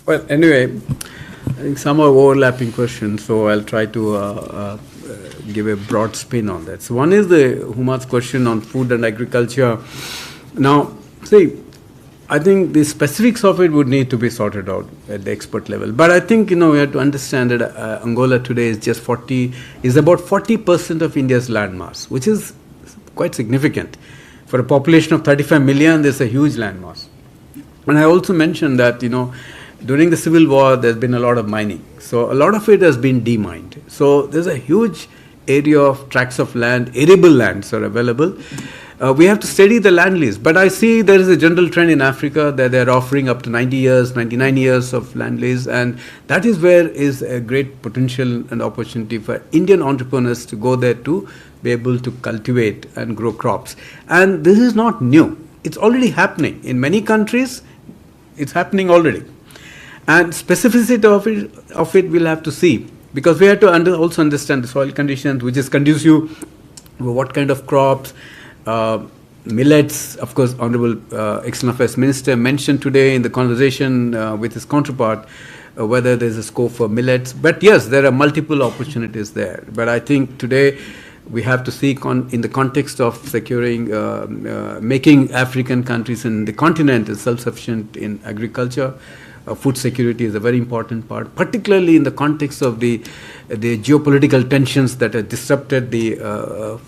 Well, anyway, I think some are overlapping questions, so I'll try to give a broad spin on that. So one is the Huma's question on food and agriculture. Now, see, I think the specifics of it would need to be sorted out at the expert level. But I think, we have to understand that Angola today is about 40% of India's land mass, which is quite significant. For a population of 35 million, there's a huge land mass. And I also mentioned that, during the Civil War, there's been a lot of mining. So a lot of it has been demined. So there's a huge area of tracts of land, arable lands are available. We have to study the land lease. But I see there is a general trend in Africa that they're offering up to 90 years, 99 years of land lease. And that is where is a great potential and opportunity for Indian entrepreneurs to go there to be able to cultivate and grow crops. And this is not new. It's already happening. In many countries, it's happening already. And specificity of it we'll have to see, because we have to also understand the soil conditions, which is conducive to what kind of crops, millets. Of course, Honorable External Affairs Minister mentioned today in the conversation with his counterpart whether there's a scope for millets. But yes, there are multiple opportunities there. But I think today we have to see in the context of securing, making African countries and the continent self-sufficient in agriculture. Food security is a very important part, particularly in the context of the geopolitical tensions that have disrupted the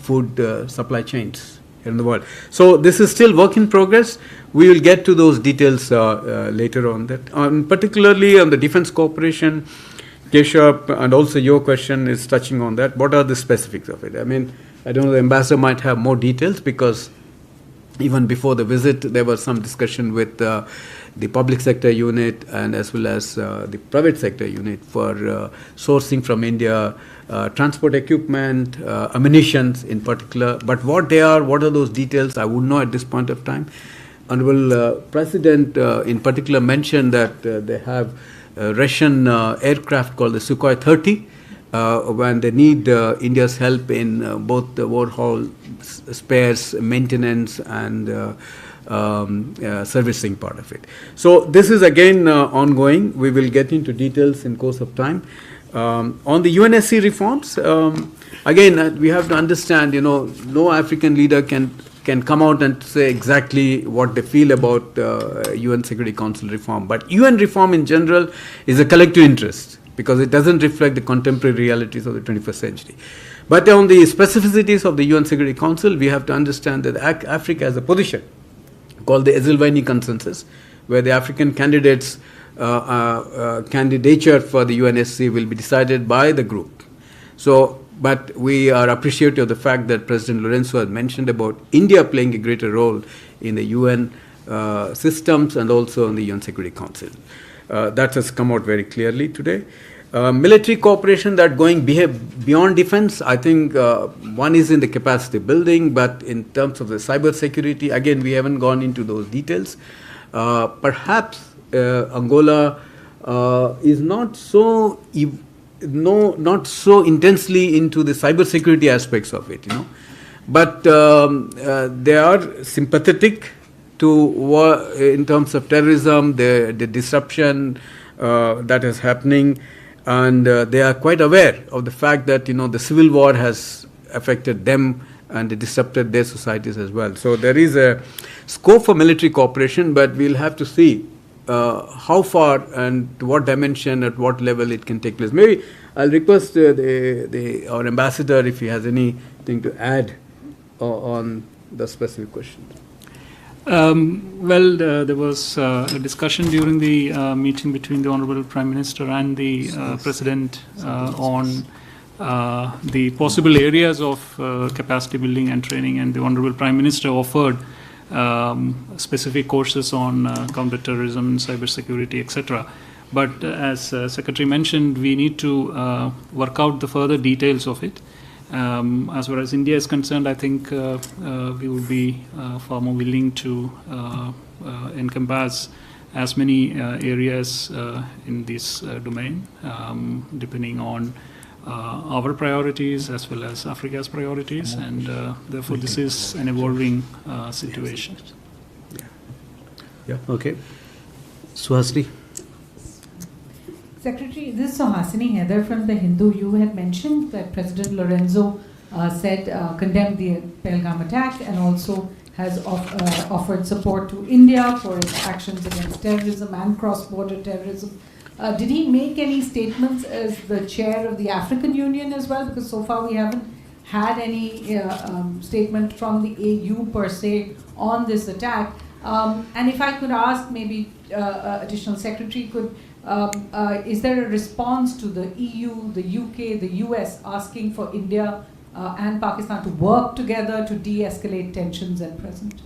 food supply chains in the world. So this is still work in progress. We will get to those details later on. That, particularly on the defense cooperation, Keshav, and also your question is touching on that. What are the specifics of it? I mean, I don't know, the ambassador might have more details, because even before the visit, there was some discussion with the public sector unit and as well as the private sector unit for sourcing from India, transport equipment, ammunitions in particular. But what are those details, I would know at this point of time. Honorable President in particular mentioned that they have a Russian aircraft called the Sukhoi 30, when they need India's help in both the overhaul, spares, maintenance, and servicing part of it. So this is again ongoing. We will get into details in course of time. On the UNSC reforms, again we have to understand, no African leader can come out and say exactly what they feel about UN Security Council reform. But UN reform in general is a collective interest, because it doesn't reflect the contemporary realities of the 21st century. But on the specificities of the UN Security Council, we have to understand that Africa has a position called the Esselwini Consensus, where the African candidates' candidature for the UNSC will be decided by the group. So, but we are appreciative of the fact that President Lorenzo has mentioned about India playing a greater role in the UN systems and also in the UN Security Council. That has come out very clearly today. Military cooperation that going beyond defense, I think one is in the capacity building, but in terms of the cyber security, again, we haven't gone into those details. Perhaps Angola is not so intensely into the cyber security aspects of it, but they are sympathetic to in terms of terrorism, the disruption that is happening. And they are quite aware of the fact that, the civil war has affected them and it disrupted their societies as well. So there is a scope for military cooperation, but we'll have to see how far and to what dimension, at what level it can take place. Maybe I'll request our ambassador if he has anything to add on the specific question. There was a discussion during the meeting between the Honorable Prime Minister and the President on the possible areas of capacity building and training, and the Honorable Prime Minister offered specific courses on counter-terrorism, cybersecurity, etc. But as Secretary mentioned, we need to work out the further details of it. As far as India is concerned, I think we would be far more willing to encompass as many areas in this domain, depending on our priorities as well as Africa's priorities, and therefore this is an evolving situation. Yeah. Okay. Suhasini. Secretary, this is Suhasini Heather from The Hindu. You had mentioned that President Lorenzo condemned the Pahalgam attack and also has offered support to India for its actions against terrorism and cross-border terrorism. Did he make any statements as the chair of the African Union as well? Because so far we haven't had any statement from the AU per se on this attack. And if I could ask, maybe Additional Secretary could, is there a response to the EU, the UK, the US asking for India and Pakistan to work together to de-escalate tensions at present?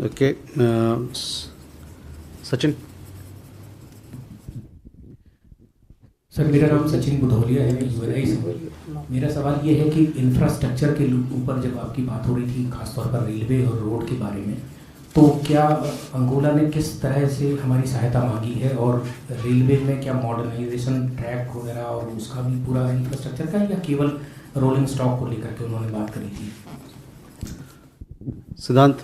Okay. Sachin. Sir, मेरा नाम सचिन बुधौलिया है, मैं Uni से हूँ। मेरा सवाल ये है कि इंफ्रास्ट्रक्चर के ऊपर जब आपकी बात हो रही थी, खासतौर पर रेलवे और रोड के बारे में, तो क्या अंगोला ने किस तरह से हमारी सहायता मांगी है, और रेलवे में क्या मॉडर्नाइजेशन ट्रैक वगैरह और उसका भी पूरा इंफ्रास्ट्रक्चर का, या केवल रोलिंग स्टॉक को लेकर के उन्होंने बात करी थी? सिद्धांत.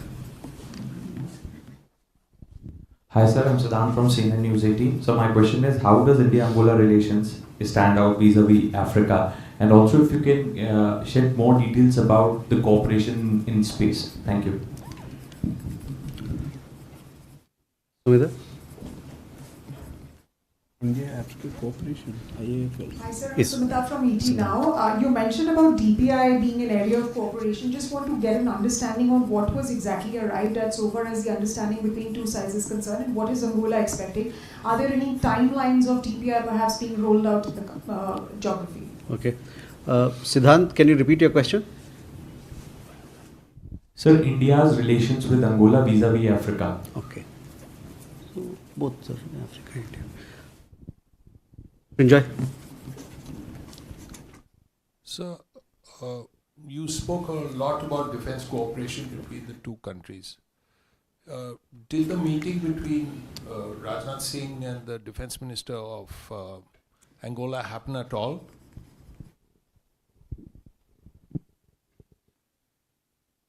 Hi sir, I'm Siddhant from CNBC-TV18. So my question is, how does India-Angola relations stand out vis-a-vis Africa? And also if you can shed more details about the cooperation in space. Thank you. Sumita? India-Africa cooperation, IAFL. Hi sir, Yes. Sumita from ET now. You mentioned about DPI being an area of cooperation. Just want to get an understanding on what was exactly arrived at so far as the understanding between two sides is concerned, and what is Angola expecting? Are there any timelines of DPI perhaps being rolled out in the geography? Okay. Siddhant, can you repeat your question? Sir, India's relations with Angola vis-a-vis Africa. Okay. So both are in Africa, India. Enjoy. Sir, you spoke a lot about defense cooperation between the two countries. Did the meeting between Rajnath Singh and the defense minister of Angola happen at all?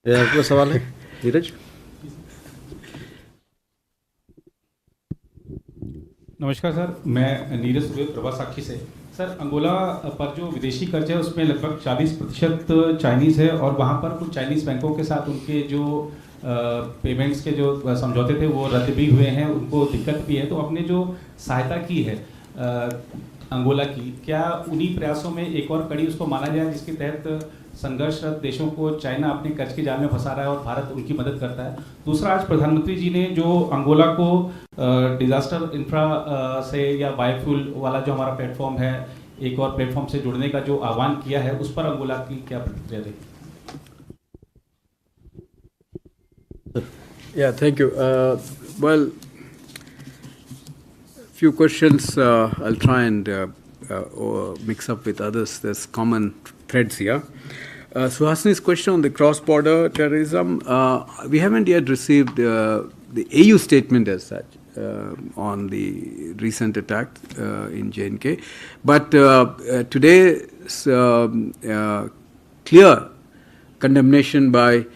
Yeah, कोई सवाल है, धीरज? नमस्कार sir, मैं नीरज सुबे प्रभा साक्षी से। Sir, Angola पर जो विदेशी कर्ज है उसमें लगभग 40% चाइनीज़ है, और वहाँ पर कुछ चाइनीज़ बैंकों के साथ उनके जो पेमेंट्स के जो समझौते थे वो रद्द भी हुए हैं, उनको दिक्कत भी है। तो अपने जो सहायता की है अंगोला की, क्या उन्हीं प्रयासों में एक और कड़ी उसको माना जाए जिसके तहत संघर्षरत देशों को चाइना अपने कर्ज के जाल में फंसा रहा है और भारत उनकी मदद करता है? दूसरा, आज प्रधानमंत्री जी ने जो अंगोला को डिजास्टर इंफ्रा से या बायोफ्यूल वाला जो हमारा प्लेटफॉर्म है, एक और प्लेटफॉर्म से जुड़ने का जो आह्वान किया है, उस पर अंगोला की क्या प्रतिक्रिया रही? Yeah, thank you. Well, few questions I'll try and mix up with others. There's common threads here. Suhasini's question on the cross-border terrorism, we haven't yet received the AU statement as such on the recent attack in J&K. But today's clear condemnation by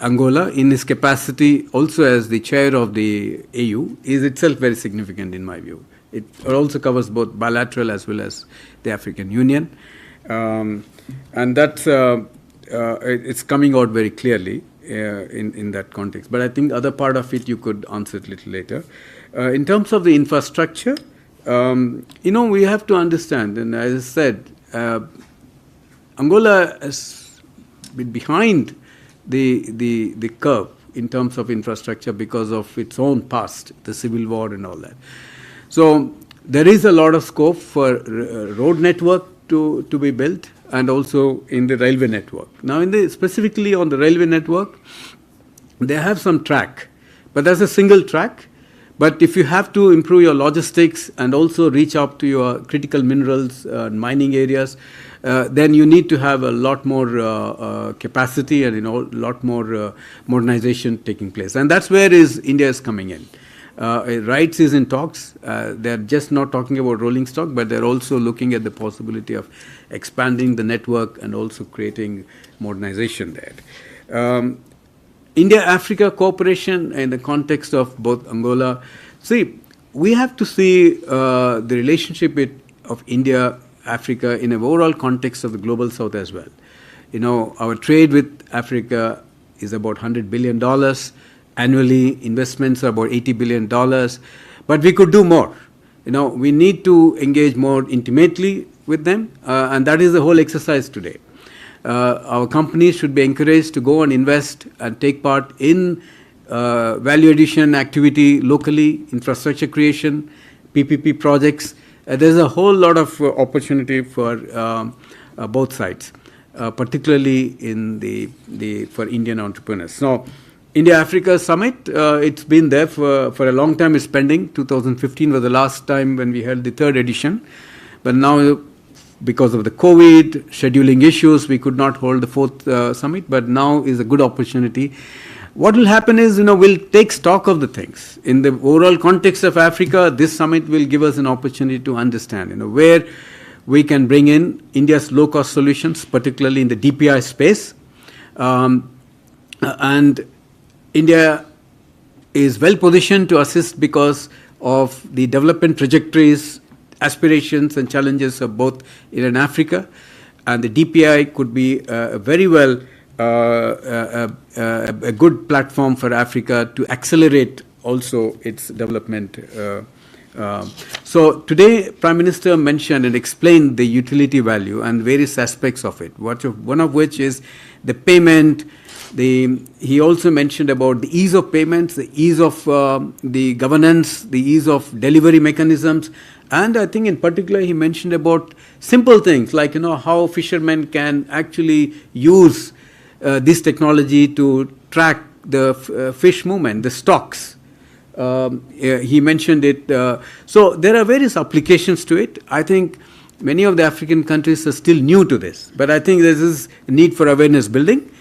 Angola in his capacity also as the chair of the AU is itself very significant in my view. It also covers both bilateral as well as the African Union. And that's it's coming out very clearly in that context. But I think other part of it you could answer it a little later. In terms of the infrastructure, we have to understand, and as I said, Angola has been behind the curve in terms of infrastructure because of its own past, the civil war and all that. So there is a lot of scope for road network to be built, and also in the railway network. Now, specifically on the railway network, they have some track, but there's a single track. But if you have to improve your logistics and also reach up to your critical minerals mining areas, then you need to have a lot more capacity and a lot more modernization taking place. And that's where India is coming in. RITES is in talks. They're just not talking about rolling stock, but they're also looking at the possibility of expanding the network and also creating modernization there. India-Africa cooperation in the context of both Angola. See, we have to see the relationship of India-Africa in an overall context of the global south as well. Our trade with Africa is about $100 billion. Annually, investments are about $80 billion. But we could do more. We need to engage more intimately with them, and that is the whole exercise today. Our companies should be encouraged to go and invest and take part in value addition activity locally, infrastructure creation, PPP projects. There's a whole lot of opportunity for both sides, particularly for Indian entrepreneurs. So, India-Africa Summit, it's been there for a long time. It's pending. 2015 was the last time when we held the third edition. But now, because of the COVID scheduling issues, we could not hold the fourth summit. But now is a good opportunity. What will happen is, we'll take stock of the things. In the overall context of Africa, this summit will give us an opportunity to understand, where we can bring in India's low-cost solutions, particularly in the DPI space. And India is well positioned to assist because of the development trajectories, aspirations and challenges of both India and Africa. And the DPI could be very well a good platform for Africa to accelerate also its development. So today, Prime Minister mentioned and explained the utility value and various aspects of it. One of which is the payment. He also mentioned about the ease of payments, the ease of the governance, the ease of delivery mechanisms, and I think in particular he mentioned about simple things like how fishermen can actually use this technology to track the fish movement, the stocks. He mentioned it. So there are various applications to it. I think many of the African countries are still new to this, but I think there is a need for awareness building.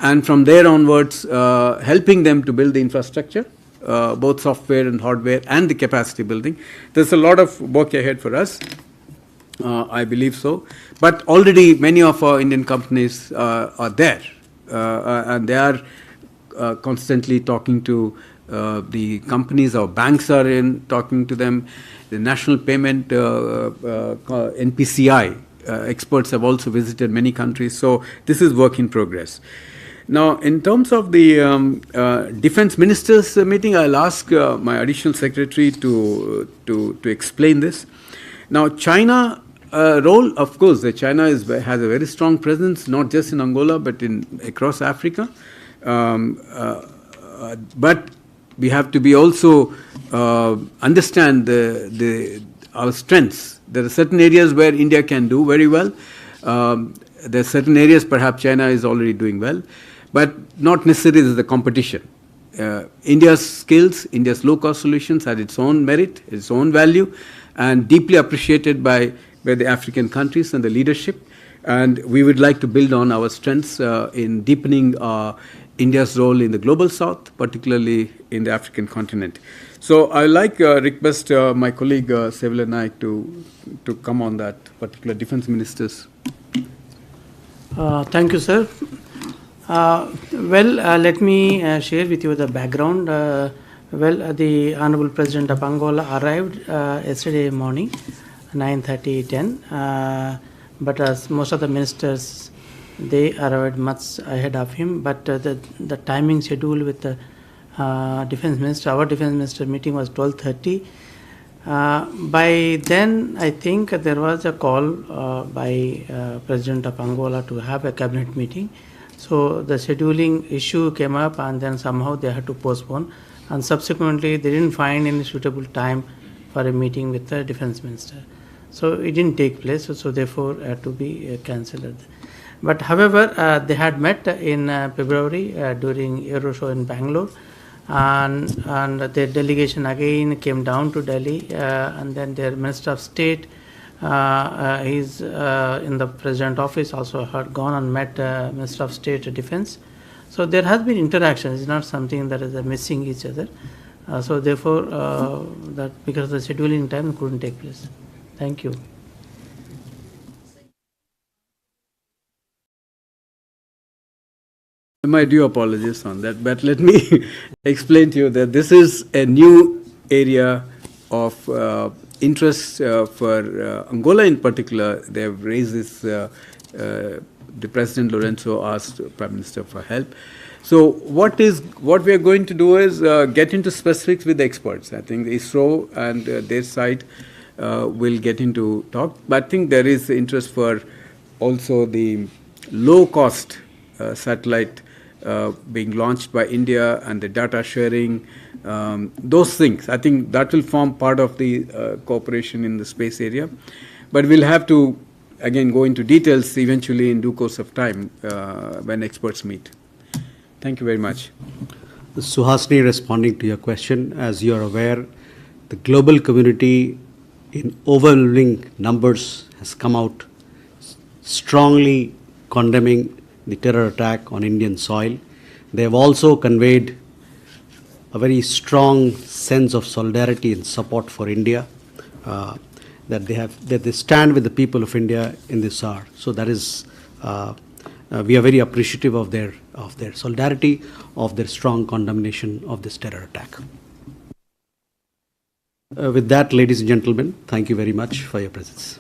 And from there onwards, helping them to build the infrastructure, both software and hardware, and the capacity building. There's a lot of work ahead for us, I believe so. But already many of our Indian companies are there, and they are constantly talking to the companies. Our banks are talking to them. The National Payment NPCI experts have also visited many countries. So this is work in progress. Now, in terms of the defense ministers meeting, I'll ask my additional secretary to explain this. Now, China role, of course, China has a very strong presence, not just in Angola, but across Africa. But we have to be also understand our strengths. There are certain areas where India can do very well. There are certain areas perhaps China is already doing well. But not necessarily is the competition. India's skills, India's low-cost solutions had its own merit, its own value, and deeply appreciated by the African countries and the leadership. And we would like to build on our strengths in deepening India's role in the global south, particularly in the African continent. So I request my colleague Jaiswal Naik to come on that particular defense ministers. Thank you, sir. Let me share with you the background. The Honorable President of Angola arrived yesterday morning, 9:30, 10. But as most of the ministers, they arrived much ahead of him. But the timing schedule with the defense minister, our defense minister meeting was 12:30. By then, I think there was a call by President of Angola to have a cabinet meeting. So the scheduling issue came up, and then somehow they had to postpone. And subsequently, they didn't find any suitable time for a meeting with the defense minister. So it didn't take place. So therefore, had to be cancelled. But however, they had met in February during Aero Show in Bangalore, and their delegation again came down to Delhi, and then their Minister of State. He's in the President office, also had gone and met Minister of State Defense. So there has been interaction. It's not something that is missing each other. So therefore, that because the scheduling time couldn't take place. Thank you. My due apologies on that, but let me explain to you that this is a new area of interest for Angola in particular. They have raised this, the President Lorenzo asked Prime Minister for help. So what we are going to do is get into specifics with the experts. I think ISRO and their side will get into talk. But I think there is interest for also the low-cost satellite being launched by India and the data sharing, those things. I think that will form part of the cooperation in the space area. But we'll have to, again, go into details eventually in due course of time when experts meet. Thank you very much. Suhasini, responding to your question, as you are aware, the global community in overwhelming numbers has come out strongly condemning the terror attack on Indian soil. They have also conveyed a very strong sense of solidarity and support for India, that they stand with the people of India in this hour. So that is we are very appreciative of their solidarity, of their strong condemnation of this terror attack. With that, ladies and gentlemen, thank you very much for your presence.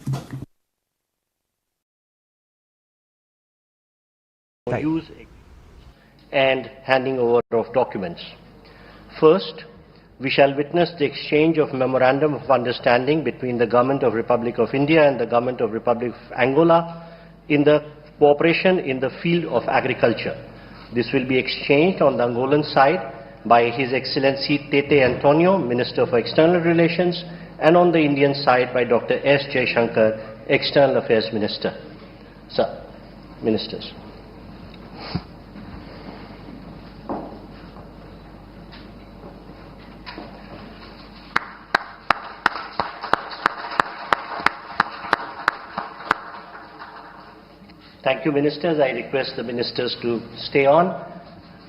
Use and handing over of documents. First, we shall witness the exchange of Memorandum of Understanding between the Government of Republic of India and the Government of Republic of Angola in the cooperation in the field of agriculture. This will be exchanged on the Angolan side by His Excellency Tete Antonio, Minister for External Relations, and on the Indian side by Dr. S. Jaishankar, External Affairs Minister. Sir, Ministers. Thank you, Ministers. I request the Ministers to stay on.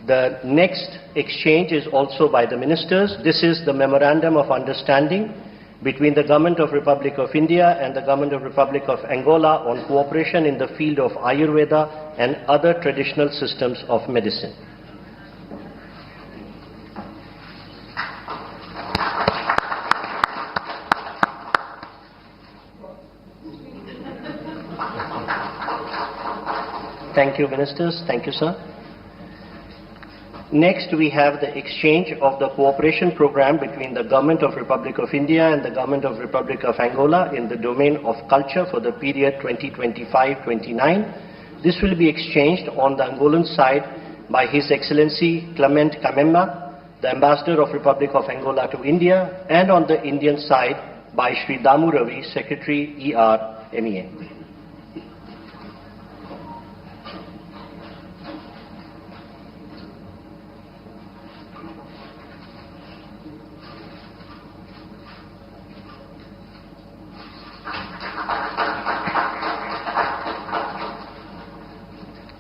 The next exchange is also by the Ministers. This is the Memorandum of Understanding between the Government of Republic of India and the Government of Republic of Angola on cooperation in the field of Ayurveda and other traditional systems of medicine. Thank you, Ministers. Thank you, sir. Next, we have the exchange of the cooperation program between the Government of Republic of India and the Government of Republic of Angola in the domain of culture for the period 2025-29. This will be exchanged on the Angolan side by His Excellency Clement Kamemba, the Ambassador of Republic of Angola to India, and on the Indian side by Shri Damu Ravi, Secretary ER MEA.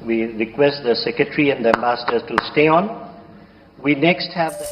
We request the Secretary and the Ambassador to stay on. We next have the